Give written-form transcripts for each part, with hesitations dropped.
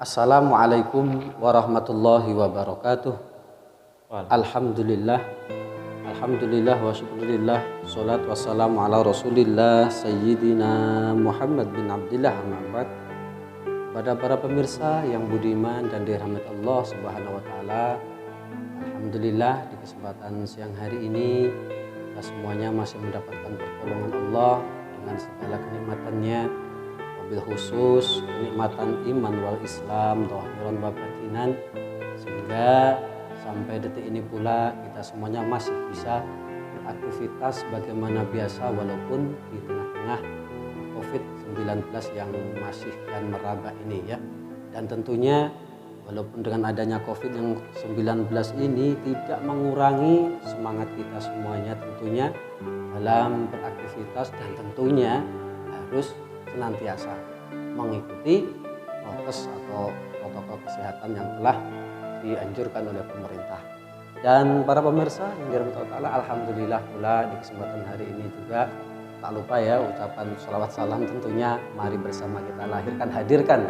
Assalamualaikum warahmatullahi wabarakatuh. Alhamdulillah, alhamdulillah wa syukurillah. Salatu wassalamu ala rasulillah Sayyidina Muhammad bin Abdillah, amma ba'd. Pada para pemirsa yang budiman dan dirahmati Allah subhanahu wa ta'ala, alhamdulillah di kesempatan siang hari ini kita semuanya masih mendapatkan pertolongan Allah dengan segala kenikmatannya, wabil khusus kenikmatan iman wal Islam dhahiran wa batinan, sehingga sampai detik ini pula kita semuanya masih bisa beraktivitas bagaimana biasa walaupun di tengah-tengah COVID-19 yang masih dan meraba ini ya. Dan tentunya walaupun dengan adanya COVID-19 ini tidak mengurangi semangat kita semuanya tentunya dalam beraktivitas, dan tentunya harus senantiasa mengikuti prokes atau protokol kesehatan yang telah dianjurkan oleh pemerintah. Dan para pemirsa yang dirahmati Allah, alhamdulillah pula di kesempatan hari ini juga tak lupa ya ucapan sholawat salam tentunya mari bersama kita lahirkan, hadirkan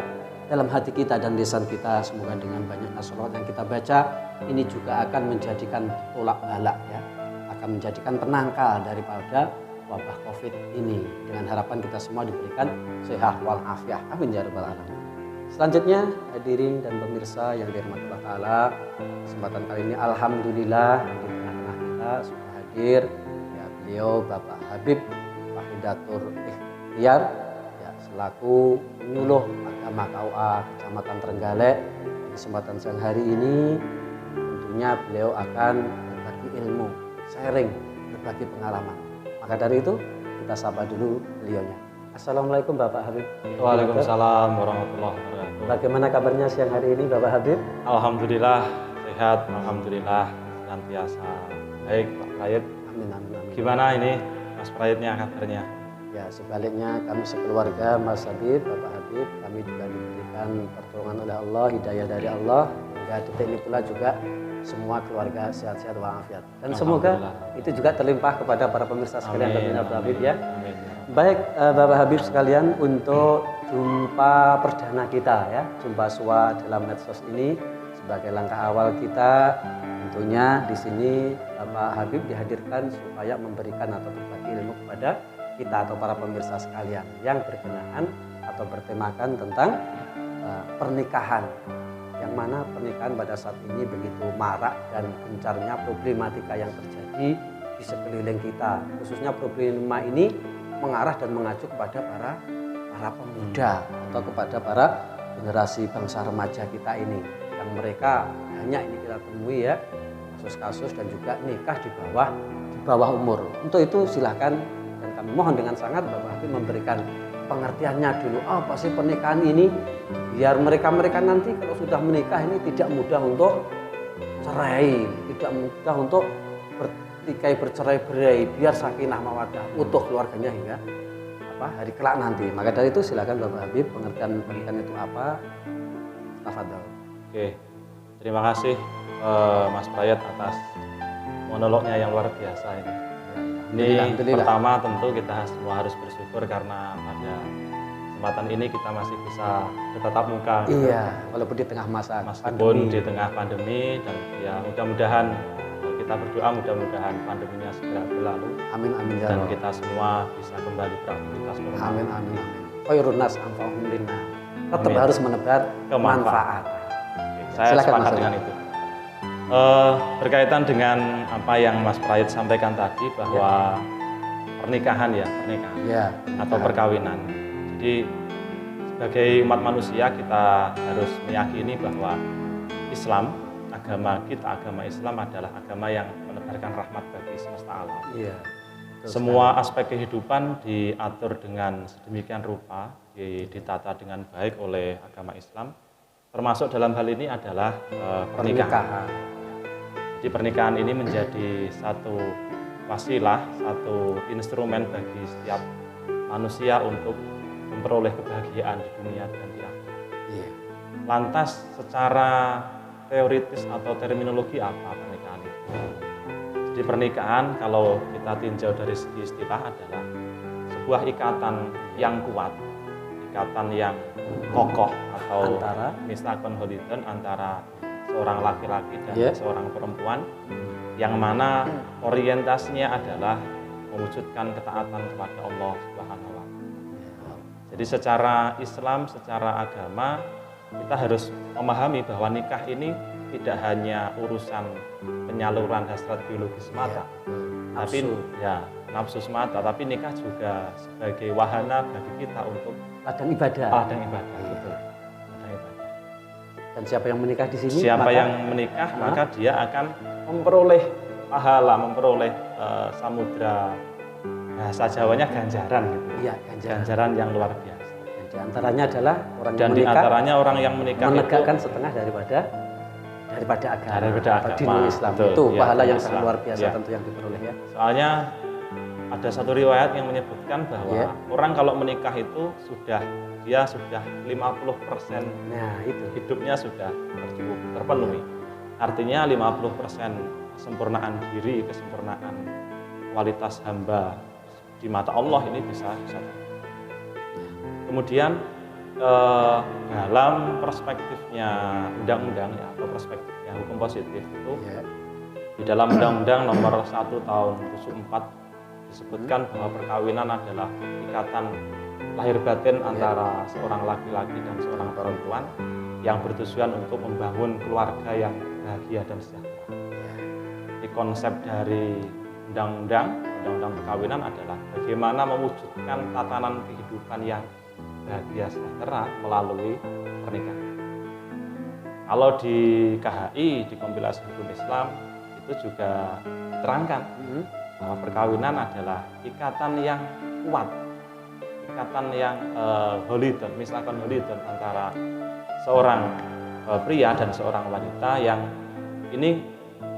dalam hati kita dan lisan kita. Semoga dengan banyaknya sholawat yang kita baca ini juga akan menjadikan tolak balak ya, akan menjadikan penangkal daripada wabah COVID ini, dengan harapan kita semua diberikan sehat walafiat. Amin ya rabbal alamin. Selanjutnya hadirin dan pemirsa yang dirahmati Allah Ta'ala, kesempatan kali ini alhamdulillah di tengah-tengah kita sudah hadir ya beliau Bapak Habib Wahidatur Ikhtiar ya, selaku penyuluh agama KUA Kecamatan Trenggalek. Di kesempatan siang hari ini tentunya beliau akan berbagi ilmu, sharing, berbagi pengalaman. Maka dari itu kita sapa dulu beliaunya. Assalamualaikum Bapak Habib. Waalaikumsalam warahmatullahi wabarakatuh. Bagaimana kabarnya siang hari ini Bapak Habib? Alhamdulillah sehat, alhamdulillah senantiasa baik Pak Prayit. Amin, amin, amin. Gimana ini Mas Prayitnya kabarnya? Ya sebaliknya kami sekeluarga Mas Habib, Bapak Habib, kami juga diberikan pertolongan oleh Allah, hidayah dari Allah, hingga detik ini pula juga semua keluarga sehat-sehat walafiat. Dan semoga itu juga terlimpah kepada para pemirsa sekalian dan Bapak Habib ya. Amin. Baik Bapak Habib sekalian, untuk jumpa perdana kita ya, jumpa SUA dalam medsos ini sebagai langkah awal kita, tentunya di sini Bapak Habib dihadirkan supaya memberikan atau berbagi ilmu kepada kita atau para pemirsa sekalian yang berkenaan atau bertemakan tentang pernikahan, yang mana pernikahan pada saat ini begitu marak dan gencarnya problematika yang terjadi di sekeliling kita, khususnya problema ini mengarah dan mengacu kepada para pemuda atau kepada para generasi bangsa remaja kita ini, yang mereka banyak ini kita temui ya kasus-kasus dan juga nikah di bawah umur. Untuk itu silahkan dan kami mohon dengan sangat Bapak Habib memberikan pengertiannya dulu, apa sih pernikahan ini, biar mereka nanti kalau sudah menikah ini tidak mudah untuk cerai, tidak mudah untuk bercerai-berai, biar sakinah mawaddah utuh keluarganya hingga hari kelak nanti. Maka dari itu silakan Bapak Habib pengertian pernikahan itu apa? Tafadhol. Oke, terima kasih Mas Prayit atas monolognya yang luar biasa ini. Ini pertama tentu kita semua harus bersyukur karena pada kesempatan ini kita masih bisa bertatap muka. Iya, walaupun di tengah masa meskipun di tengah pandemi, dan ya mudah-mudahan kita berdoa mudah-mudahan pandeminya segera berlalu. Amin, amin ya. Dan kita semua bisa kembali beraktivitas normal. Amin, amin, amin. Khairun nas anfa'uhum linnas. Tetap harus menebar kemanfaatan. Saya sepakat dengan itu. Berkaitan dengan apa yang Mas Prayit sampaikan tadi bahwa pernikahan atau perkawinan. Jadi sebagai umat manusia kita harus meyakini bahwa Islam, agama kita, agama Islam adalah agama yang menebarkan rahmat bagi semesta alam. Iya. Semua aspek kehidupan diatur dengan sedemikian rupa, ditata dengan baik oleh agama Islam. Termasuk dalam hal ini adalah pernikahan. Jadi pernikahan ini menjadi satu wasilah, satu instrumen bagi setiap manusia untuk memperoleh kebahagiaan di dunia dan di akhirat. Iya. Lantas secara teoritis atau terminologi apa pernikahan itu? Jadi pernikahan kalau kita tinjau dari segi istilah adalah sebuah ikatan yang kuat, ikatan yang kokoh atau misakon holidon antara seorang laki-laki dan seorang perempuan, yang mana orientasinya adalah mewujudkan ketaatan kepada Allah Subhanahu wa Ta'ala. Jadi secara Islam, secara agama, kita harus memahami bahwa nikah ini tidak hanya urusan penyaluran hasrat biologis semata, tapi nafsu semata, tapi nikah juga sebagai wahana bagi kita untuk ladang ibadah. Ladang ibadah, betul. Ladang ibadah. Dan siapa yang menikah di sini? Siapa yang menikah, maka dia akan memperoleh pahala, memperoleh samudra, bahasa Jawanya ganjaran gitu. Iya, ganjaran yang luar biasa. Dan di antaranya adalah orang yang menikah. Dan di antaranya orang yang menikah menegakkan setengah daripada agama. Daripada atau dinul Islam. Betul, itu ya, pahala yang Islam. sangat luar biasa tentu yang diperoleh ya. Soalnya ada satu riwayat yang menyebutkan bahwa orang kalau menikah itu dia sudah 50% itu hidupnya sudah terpenuhi. Artinya 50% kesempurnaan diri, kesempurnaan kualitas hamba di mata Allah ini bisa. Kemudian dalam perspektifnya undang-undang ya, atau perspektifnya hukum positif itu di dalam Undang-Undang Nomor 1 Tahun 2004 disebutkan bahwa perkawinan adalah ikatan lahir batin antara seorang laki-laki dan seorang perempuan yang bertujuan untuk membangun keluarga yang bahagia dan sejahtera. Jadi konsep dari undang-undang perkawinan adalah bagaimana mewujudkan tatanan kehidupan yang bahagia sejahtera melalui pernikahan. Kalau di KHI, di kompilasi hukum Islam, itu juga diterangkan bahwa perkawinan adalah ikatan yang kuat, ikatan yang holidon, misalkan holidon antara seorang pria dan seorang wanita yang ini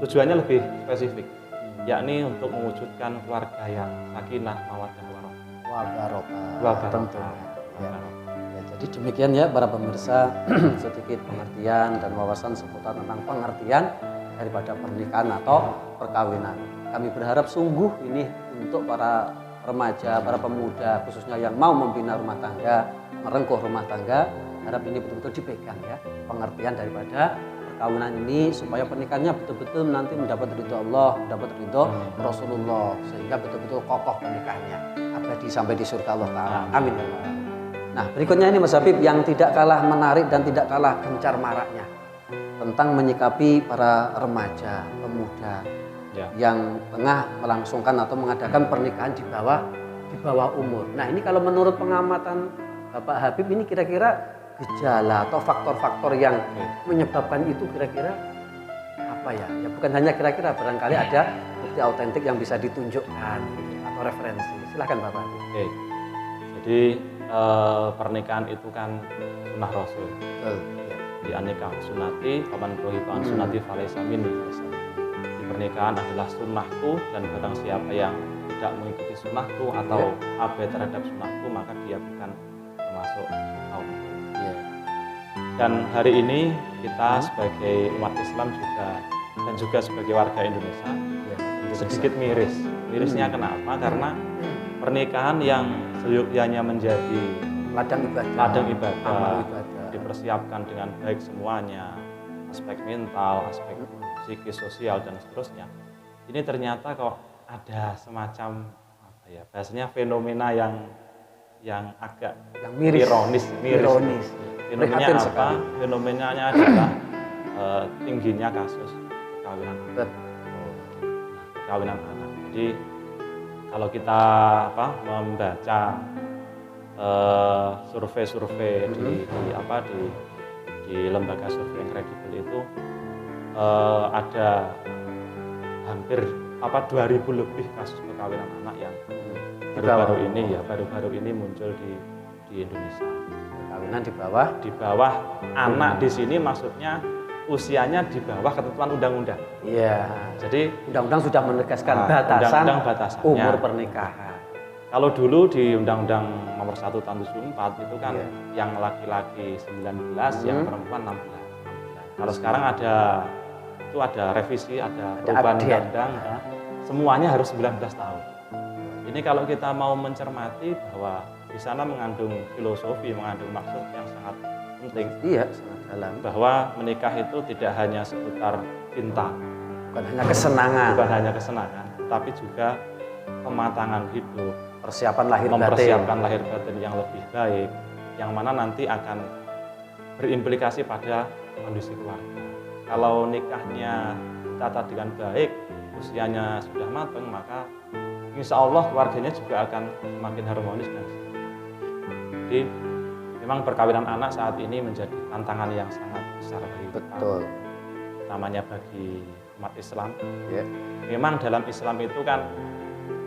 tujuannya lebih spesifik, yakni untuk mewujudkan keluarga yang sakinah, mawaddah, wabarakatuh. Tentu. Ya, jadi demikian ya para pemirsa, sedikit pengertian dan wawasan seputar tentang pengertian daripada pernikahan atau perkawinan. Kami berharap sungguh ini untuk para remaja, para pemuda khususnya yang mau membina rumah tangga, merengkuh rumah tangga, harap ini betul-betul dipegang ya pengertian daripada perkawinan ini supaya pernikahannya betul-betul nanti mendapat ridho Allah, mendapat ridho Rasulullah, sehingga betul-betul kokoh pernikahannya abadi sampai di surga Allah Ta'ala. Amin. Nah berikutnya ini Mas Habib yang tidak kalah menarik dan tidak kalah gencar maraknya tentang menyikapi para remaja, pemuda yang tengah melangsungkan atau mengadakan pernikahan di bawah umur. Nah ini kalau menurut pengamatan Bapak Habib ini kira-kira gejala atau faktor-faktor yang menyebabkan itu kira-kira apa ya? Ya bukan hanya kira-kira, barangkali ada bukti autentik yang bisa ditunjukkan atau referensi. Silakan Bapak Habib. Oke. Jadi pernikahan itu kan sunnah Rasul. Di anikah sunati, paman prohiban sunati falaysa minni. Di pernikahan adalah sunnahku dan barang siapa yang tidak mengikuti sunnahku atau abai terhadap sunnahku maka dia bukan termasuk kaum. Dan hari ini kita sebagai umat Islam juga sebagai warga Indonesia sedikit miris. Mirisnya kenapa? Karena pernikahan yang seyogyanya menjadi ladang ibadah, dipersiapkan dengan baik semuanya, aspek mental, aspek psikis, sosial dan seterusnya. Ini ternyata kok ada semacam bahasanya fenomena yang agak ironis. Fenomenanya apa? Fenomenanya adalah tingginya kasus perkawinan anak. Jadi kalau kita membaca survei-survei di lembaga survei yang kredibel itu ada hampir 2.000 lebih kasus perkawinan anak yang baru-baru ini muncul di Indonesia. Perkawinan di bawah anak di sini maksudnya usianya di bawah ketentuan undang-undang. Iya. Jadi undang-undang sudah menegaskan batasannya umur pernikahan. Kalau dulu di Undang-Undang Nomor 1 Tahun 2004 itu kan yang laki-laki 19, yang perempuan 16. Kalau sekarang ada revisi, ada perubahan undang-undang, semuanya harus 19 tahun. Ini kalau kita mau mencermati bahwa di sana mengandung filosofi, mengandung maksud yang sangat penting penting. Iya, sangat dalam. Bahwa menikah itu tidak hanya seputar cinta, Bukan hanya kesenangan, bukan hanya kesenangan, tapi juga kematangan hidup, persiapan lahir batin. mempersiapkan lahir batin yang lebih baik, yang mana nanti akan berimplikasi pada kondisi keluarga. Kalau nikahnya ditata dengan baik, usianya sudah matang, maka insya Allah keluarganya juga akan semakin harmonis dan sehat. Jadi memang perkawinan anak saat ini menjadi tantangan yang sangat besar bagi kita. Betul. Namanya bagi umat Islam. Ya. Memang dalam Islam itu kan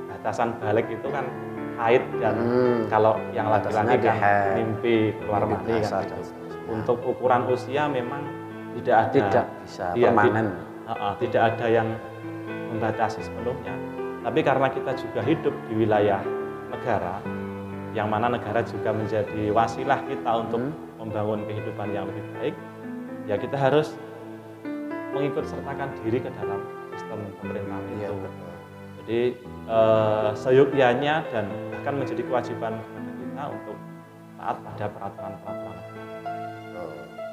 batasan balik itu kan haid dan kalau yang laki-laki Batasnya kan di haid. mimpi keluar Mimpi mani basah kan dan gitu. seterusnya. Untuk ukuran usia memang tidak ada. Tidak bisa Iya, permanen. tidak ada yang membatasi sepenuhnya. Tapi karena kita juga hidup di wilayah negara, yang mana negara juga menjadi wasilah kita untuk membangun kehidupan yang lebih baik, ya kita harus mengikut sertakan diri ke dalam sistem pemerintahan Iya, itu. betul. Jadi seyogyanya dan bahkan menjadi kewajiban kepada kita untuk taat pada peraturan-peraturan negara.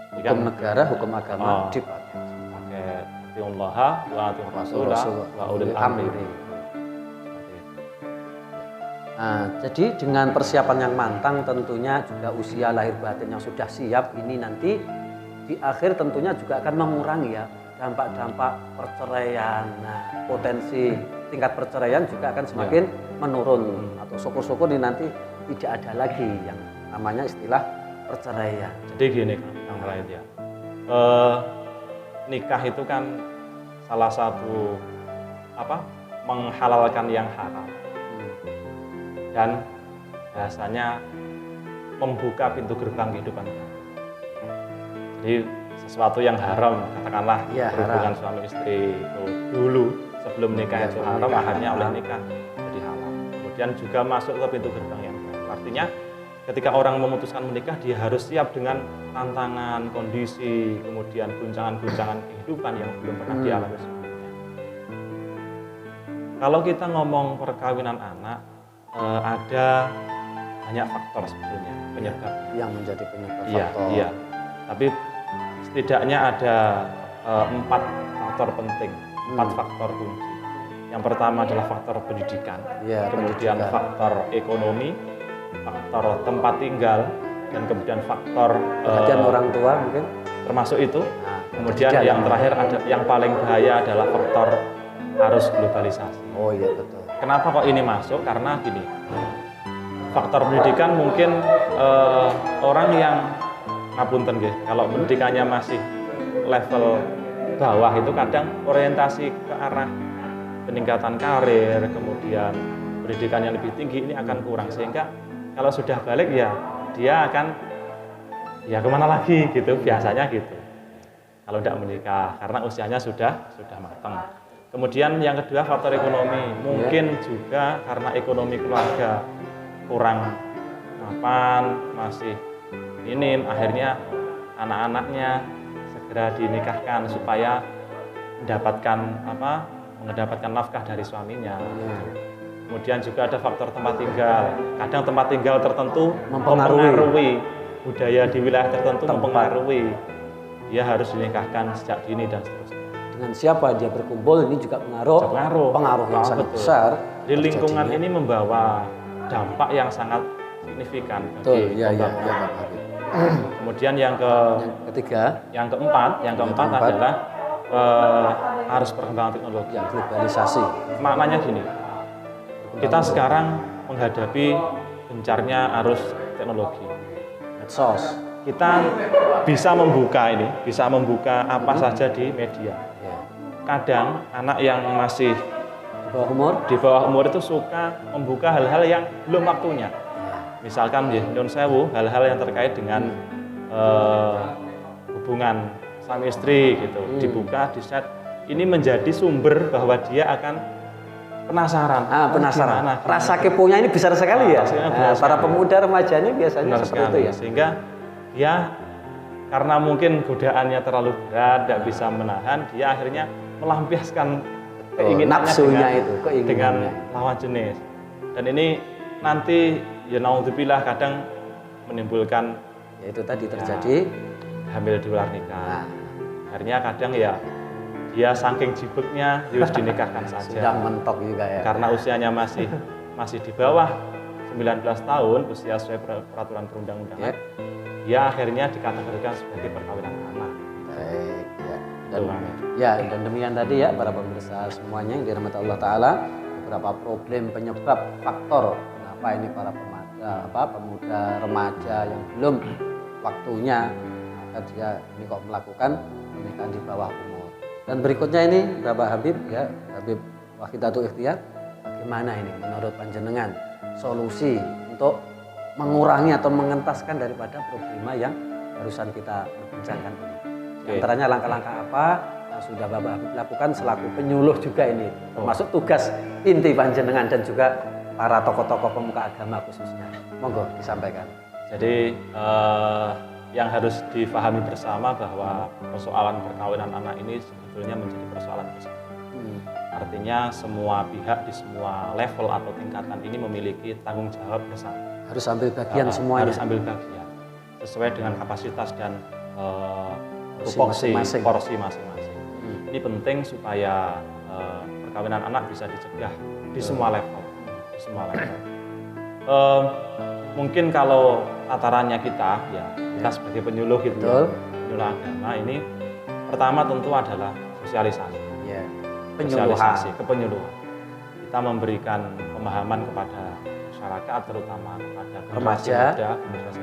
Jadi kan, Hukum negara, hukum agama dipatuhi. pakai atiullaha wa atiur rasulah wa ulil amri. Seperti itu. Nah, jadi dengan persiapan yang matang tentunya juga usia lahir batin yang sudah siap ini nanti di akhir tentunya juga akan mengurangi ya dampak-dampak perceraian. Nah, potensi tingkat perceraian juga akan semakin menurun atau syukur-syukur ini nanti tidak ada lagi yang namanya istilah perceraian. Jadi gini Kang Raid ya, nikah itu kan salah satu menghalalkan yang haram dan bahasanya membuka pintu gerbang kehidupan baru. Jadi sesuatu yang haram, katakanlah hubungan suami istri itu dulu sebelum nikah itu haram, akhirnya oleh nikah jadi halal. Kemudian juga masuk ke pintu gerbang yang baru. Artinya ketika orang memutuskan menikah, dia harus siap dengan tantangan, kondisi, kemudian guncangan-guncangan kehidupan yang belum pernah dialami sebelumnya. Kalau kita ngomong perkawinan anak, ada banyak faktor sebetulnya penyebab Yang menjadi penyebab faktor. Iya. Tapi setidaknya ada 4 faktor penting, 4 faktor kunci. Yang pertama adalah faktor pendidikan, kemudian faktor ekonomi, faktor tempat tinggal, dan kemudian faktor perhatian orang tua mungkin. Termasuk itu. Kemudian yang terakhir yang paling bahaya adalah faktor arus globalisasi. Oh iya betul. Kenapa kok ini masuk? Karena gini, faktor pendidikan mungkin orang yang ngapunten nggih, kalau pendidikannya masih level bawah itu kadang orientasi ke arah peningkatan karir, kemudian pendidikan yang lebih tinggi ini akan kurang, sehingga kalau sudah balik ya dia akan ya kemana lagi gitu, biasanya gitu. Kalau tidak menikah karena usianya sudah matang. Kemudian yang kedua faktor ekonomi, mungkin juga karena ekonomi keluarga kurang mapan, masih minim, akhirnya anak-anaknya segera dinikahkan supaya mendapatkan nafkah dari suaminya. Kemudian juga ada faktor tempat tinggal. Kadang tempat tinggal tertentu mempengaruhi budaya di wilayah tertentu, mempengaruhi dia harus dinikahkan sejak dini dan seterusnya. Dengan siapa dia berkumpul ini juga pengaruh yang sangat besar. Jadi lingkungan ini membawa dampak yang sangat signifikan bagi pembangunan. Kemudian yang keempat adalah arus perkembangan teknologi. Yang globalisasi. Maknanya gini, kita sekarang menghadapi gencarnya arus teknologi. Medsos. Kita bisa membuka apa saja di media. Kadang anak yang masih di bawah umur itu suka membuka hal-hal yang belum waktunya. Misalkan nyun sewu, hal-hal yang terkait dengan hubungan suami istri gitu, dibuka, di-share. Ini menjadi sumber bahwa dia akan penasaran. Penasaran. Rasa keponya ini besar sekali ya. Para pemuda remaja ini biasanya seperti itu ya. Sehingga dia karena mungkin godaannya terlalu berat, tidak bisa menahan, dia akhirnya melampiaskan keinginannya dengan lawan jenis. Dan ini nanti ya naudzubillah kadang menimbulkan yaitu tadi terjadi hamil di luar nikah. Akhirnya kadang ya dia saking jibuknya harus dinikahkan saja. Sudah mentok juga ya. Karena usianya masih di bawah 19 tahun, usia sesuai peraturan perundang-undangan, dia akhirnya dikategorikan sebagai perkawinan anak. Baik, ya. Dan demikian tadi ya para pemirsa semuanya yang dirahmati Allah Ta'ala, beberapa problem penyebab faktor kenapa ini para pemuda remaja yang belum waktunya maka dia ini kok melakukan pernikahan di bawah umur. Dan berikutnya ini Bapak Habib ya, Habib Wahidatul Ikhtiar, bagaimana ini menurut panjenengan solusi untuk mengurangi atau mengentaskan daripada problema yang barusan kita perbincangkan ini? Di antaranya langkah-langkah apa yang sudah Bapak Habib lakukan selaku penyuluh juga ini, termasuk tugas inti panjenengan dan juga para tokoh-tokoh pemuka agama khususnya. Monggo disampaikan. Jadi yang harus difahami bersama bahwa persoalan perkawinan anak ini sebetulnya menjadi persoalan besar. Artinya semua pihak di semua level atau tingkatan ini memiliki tanggung jawab bersama. Harus ambil bagian semuanya. Harus ambil bagian sesuai dengan kapasitas dan porsi masing-masing. Ini penting supaya perkawinan anak bisa dicegah di semua level. Mungkin kalau tatarannya kita sebagai penyuluh gitu ya, penyuluh agama ini pertama tentu adalah sosialisasi. Sosialisasi, kepenyuluhan. Kita memberikan pemahaman kepada masyarakat, terutama kepada remaja,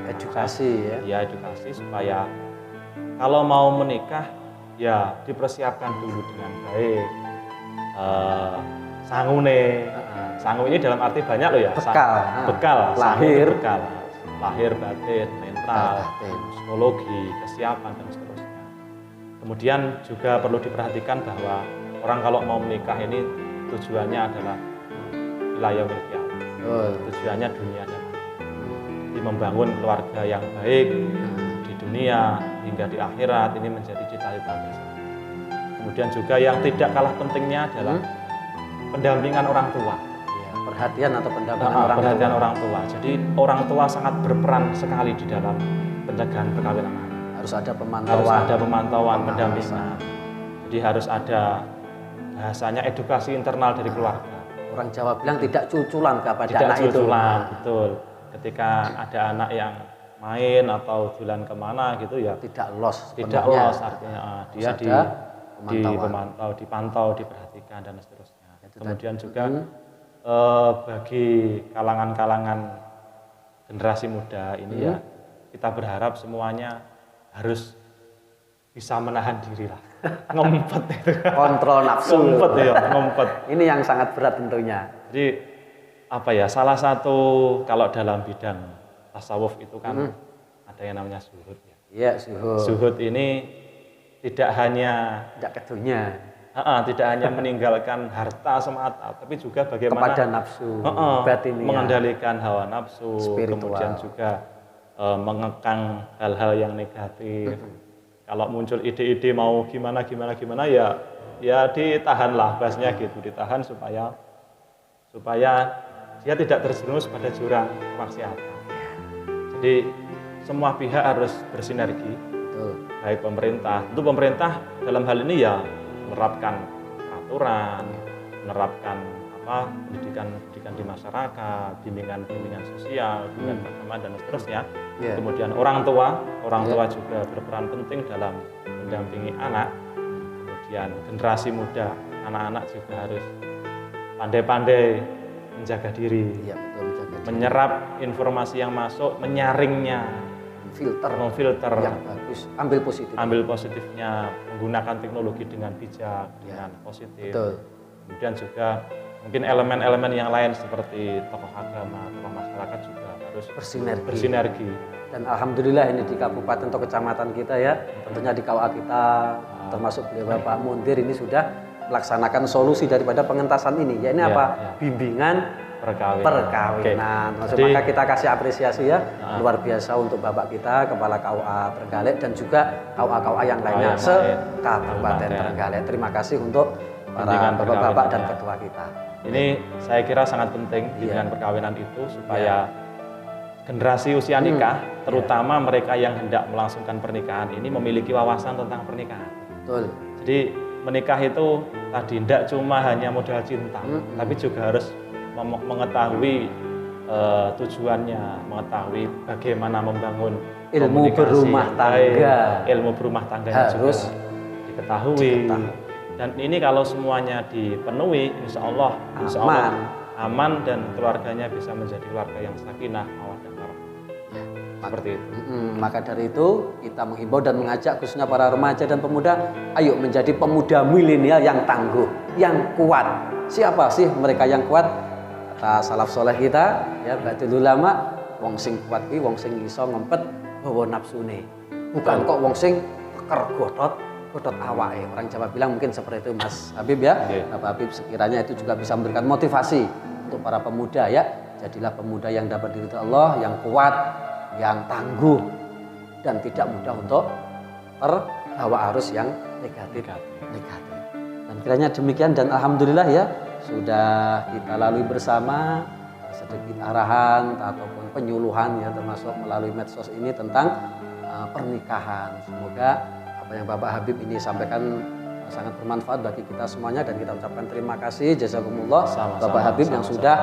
edukasi edukasi supaya kalau mau menikah ya dipersiapkan dulu dengan baik. Sangu ini dalam arti banyak loh ya. Bekal, lahir, batin, mental, psikologi, kesiapan dan seterusnya. Kemudian juga perlu diperhatikan bahwa orang kalau mau menikah ini tujuannya adalah wilayah milki Allah. Tujuannya dunia dan jadi membangun keluarga yang baik di dunia hingga di akhirat, ini menjadi cita-cita bersama. Kemudian juga yang tidak kalah pentingnya adalah pendampingan orang tua. Perhatian atau pendampingan orang tua. Jadi orang tua sangat berperan sekali di dalam pencegahan perkawinan anak. Harus ada pemantauan, pendampingan. Jadi harus ada bahasanya edukasi internal dari keluarga. Orang Jawa bilang tidak cuculan kepada anak itu. Betul. Ketika ada anak yang main atau jalan kemana gitu ya. Tidak los artinya dia dipantau, diperhatikan dan seterusnya. Kemudian juga bagi kalangan-kalangan generasi muda ini ya kita berharap semuanya harus bisa menahan diri lah. Ngumpet itu. Kontrol nafsu. Ngumpet. Ini yang sangat berat tentunya. Jadi salah satu kalau dalam bidang tasawuf itu kan ada yang namanya zuhud ya. Iya, zuhud. Zuhud ini tidak hanya meninggalkan harta semata, tapi juga bagaimana kepada nafsu, mengendalikan hawa nafsu, spiritual. Kemudian juga mengekang hal-hal yang negatif. Kalau muncul ide-ide mau gimana ya ditahanlah, bahasnya gitu, ditahan supaya dia tidak terjerumus pada jurang kemaksiatan. Jadi semua pihak harus bersinergi. Baik pemerintah, tentu pemerintah dalam hal ini ya menerapkan peraturan, menerapkan pendidikan di masyarakat, bimbingan sosial, bimbingan agama dan seterusnya. Kemudian orang tua juga berperan penting dalam mendampingi anak. Kemudian generasi muda, anak-anak juga harus pandai-pandai menjaga diri, menyerap informasi yang masuk, menyaringnya, memfilter yang bagus, ambil positifnya, menggunakan teknologi dengan bijak, dengan positif. Kemudian juga mungkin elemen-elemen yang lain seperti tokoh agama, tokoh masyarakat juga harus bersinergi. Dan alhamdulillah ini di kabupaten atau kecamatan kita ya, tentunya di KUA kita, termasuk beliau Bapak Mundir ini sudah melaksanakan solusi daripada pengentasan ini. Ya ini bimbingan perkawinan. Maka kita kasih apresiasi ya luar biasa untuk Bapak kita, Kepala KUA Trenggalek dan juga KUA yang lainnya se-Kabupaten Trenggalek. Terima kasih untuk para bapak-bapak dan ketua kita. Ini saya kira sangat penting bimbingan perkawinan itu supaya generasi usia nikah, terutama mereka yang hendak melangsungkan pernikahan ini memiliki wawasan tentang pernikahan. Betul. Jadi menikah itu tadi tidak cuma hanya modal cinta, tapi juga harus mengetahui tujuannya, mengetahui bagaimana membangun ilmu berumah tangga. Ilmu berumah tangganya harus juga diketahui. Dan ini kalau semuanya dipenuhi, insya Allah aman dan keluarganya bisa menjadi keluarga yang sakinah, mawaddah warahmah. Seperti itu. Maka dari itu kita menghimbau dan mengajak khususnya para remaja dan pemuda, ayo menjadi pemuda milenial yang tangguh, yang kuat. Siapa sih mereka yang kuat? Kata salaf soleh kita, ya Baitul Ulama, wong sing kuat kuwi wong sing iso ngempet hawa nafsune. Bukan kok wong sing keker godot awake. Orang Jawa bilang mungkin seperti itu Mas Habib ya. Bapak Habib sekiranya itu juga bisa memberikan motivasi untuk para pemuda ya. Jadilah pemuda yang dapat diridhoi Allah, yang kuat, yang tangguh dan tidak mudah untuk terbawa arus yang negatif. Dan kiranya demikian dan alhamdulillah ya sudah kita lalui bersama sedikit arahan ataupun penyuluhan ya termasuk melalui medsos ini tentang pernikahan. Semoga apa yang Bapak Habib ini sampaikan sangat bermanfaat bagi kita semuanya dan kita ucapkan terima kasih jazakumullah Bapak Habib yang sudah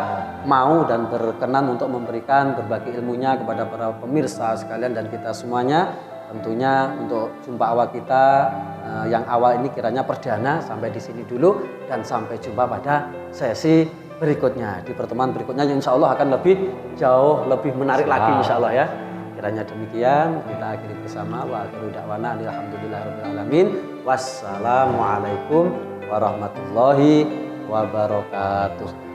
mau dan berkenan untuk memberikan berbagi ilmunya kepada para pemirsa sekalian dan kita semuanya. Tentunya untuk jumpa awal kita yang awal ini kiranya perdana sampai di sini dulu dan sampai jumpa pada sesi berikutnya di pertemuan berikutnya yang insya Allah akan jauh lebih menarik lagi insya Allah ya. Kiranya demikian kita akhiri bersama wa akhiru da'wana alhamdulillahirabbil alamin. Wassalamualaikum warahmatullahi wabarakatuh.